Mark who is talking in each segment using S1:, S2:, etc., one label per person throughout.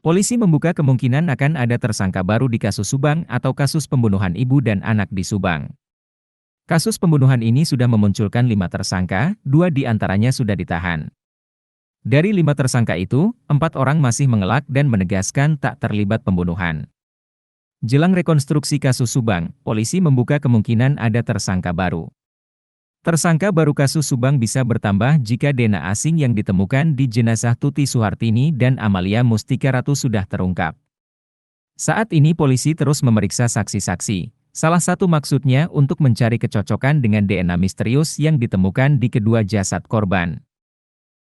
S1: Polisi membuka kemungkinan akan ada tersangka baru di kasus Subang atau kasus pembunuhan ibu dan anak di Subang. Kasus pembunuhan ini sudah memunculkan 5 tersangka, 2 di antaranya sudah ditahan. Dari 5 tersangka itu, 4 orang masih mengelak dan menegaskan tak terlibat pembunuhan. Jelang rekonstruksi kasus Subang, polisi membuka kemungkinan ada tersangka baru. Tersangka baru kasus Subang bisa bertambah jika DNA asing yang ditemukan di jenazah Tuti Suhartini dan Amalia Mustika Ratu sudah terungkap. Saat ini polisi terus memeriksa saksi-saksi. Salah satu maksudnya untuk mencari kecocokan dengan DNA misterius yang ditemukan di kedua jasad korban.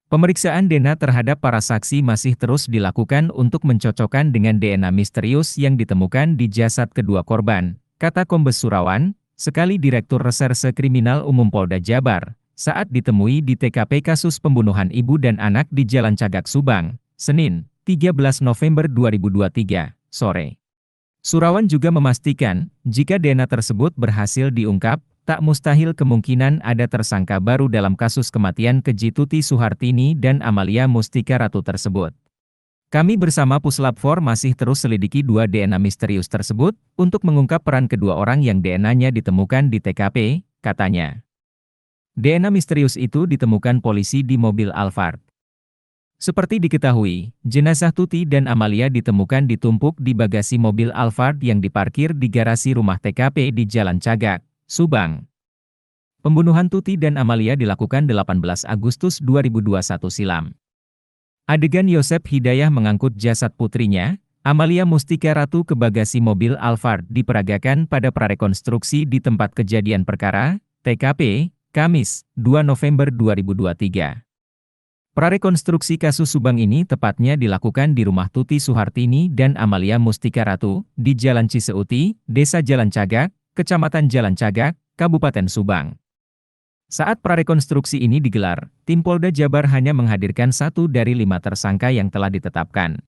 S1: Pemeriksaan DNA terhadap para saksi masih terus dilakukan untuk mencocokkan dengan DNA misterius yang ditemukan di jasad kedua korban, kata Kombes Surawan, sekali Direktur Reserse Kriminal Umum Polda Jabar, saat ditemui di TKP kasus pembunuhan ibu dan anak di Jalan Cagak Subang, Senin, 13 November 2023, sore. Surawan juga memastikan, jika DNA tersebut berhasil diungkap, tak mustahil kemungkinan ada tersangka baru dalam kasus kematian keji Tuti Suhartini dan Amalia Mustika Ratu tersebut. Kami bersama Puslap 4 masih terus selidiki 2 DNA misterius tersebut, untuk mengungkap peran kedua orang yang DNA-nya ditemukan di TKP, katanya. DNA misterius itu ditemukan polisi di mobil Alphard. Seperti diketahui, jenazah Tuti dan Amalia ditemukan ditumpuk di bagasi mobil Alphard yang diparkir di garasi rumah TKP di Jalan Cagak, Subang. Pembunuhan Tuti dan Amalia dilakukan 18 Agustus 2021 silam. Adegan Yosep Hidayah mengangkut jasad putrinya, Amalia Mustika Ratu ke bagasi mobil Alphard diperagakan pada prarekonstruksi di tempat kejadian perkara, TKP, Kamis, 2 November 2023. Prarekonstruksi kasus Subang ini tepatnya dilakukan di rumah Tuti Suhartini dan Amalia Mustika Ratu, di Jalan Ciseuti, Desa Jalan Cagak, Kecamatan Jalan Cagak, Kabupaten Subang. Saat prarekonstruksi ini digelar, tim Polda Jabar hanya menghadirkan 1 dari 5 tersangka yang telah ditetapkan.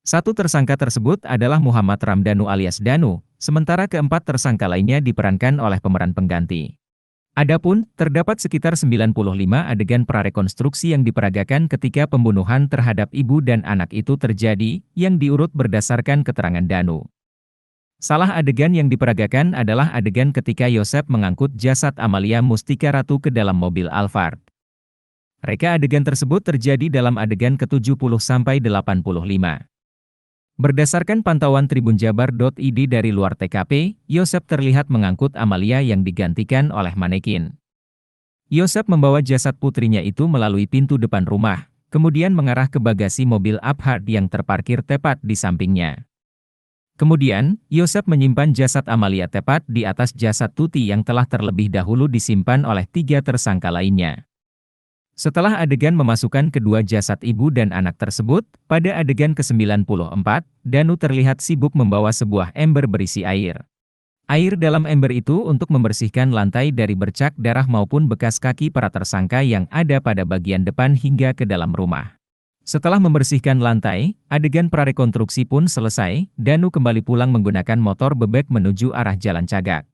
S1: 1 tersangka tersebut adalah Muhammad Ramdhanu alias Danu, sementara keempat tersangka lainnya diperankan oleh pemeran pengganti. Adapun, terdapat sekitar 95 adegan prarekonstruksi yang diperagakan ketika pembunuhan terhadap ibu dan anak itu terjadi, yang diurut berdasarkan keterangan Danu. Salah adegan yang diperagakan adalah adegan ketika Yosep mengangkut jasad Amalia Mustika Ratu ke dalam mobil Alphard. Reka adegan tersebut terjadi dalam adegan ke-70-85. Berdasarkan pantauan tribunjabar.id dari luar TKP, Yosep terlihat mengangkut Amalia yang digantikan oleh manekin. Yosep membawa jasad putrinya itu melalui pintu depan rumah, kemudian mengarah ke bagasi mobil Alphard yang terparkir tepat di sampingnya. Kemudian, Yosep menyimpan jasad Amalia tepat di atas jasad Tuti yang telah terlebih dahulu disimpan oleh 3 tersangka lainnya. Setelah adegan memasukkan kedua jasad ibu dan anak tersebut, pada adegan ke-94, Danu terlihat sibuk membawa sebuah ember berisi air. Air dalam ember itu untuk membersihkan lantai dari bercak darah maupun bekas kaki para tersangka yang ada pada bagian depan hingga ke dalam rumah. Setelah membersihkan lantai, adegan prarekonstruksi pun selesai, Danu kembali pulang menggunakan motor bebek menuju arah Jalan Cagak.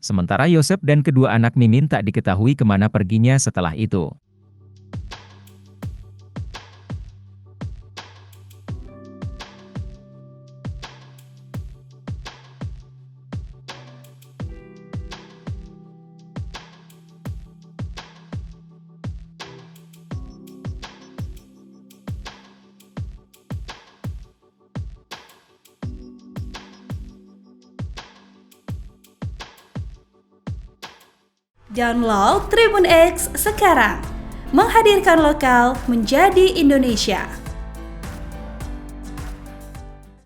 S1: Sementara Yosep dan kedua anak Mimin tak diketahui kemana perginya setelah itu.
S2: Download Tribun X sekarang, menghadirkan lokal menjadi Indonesia.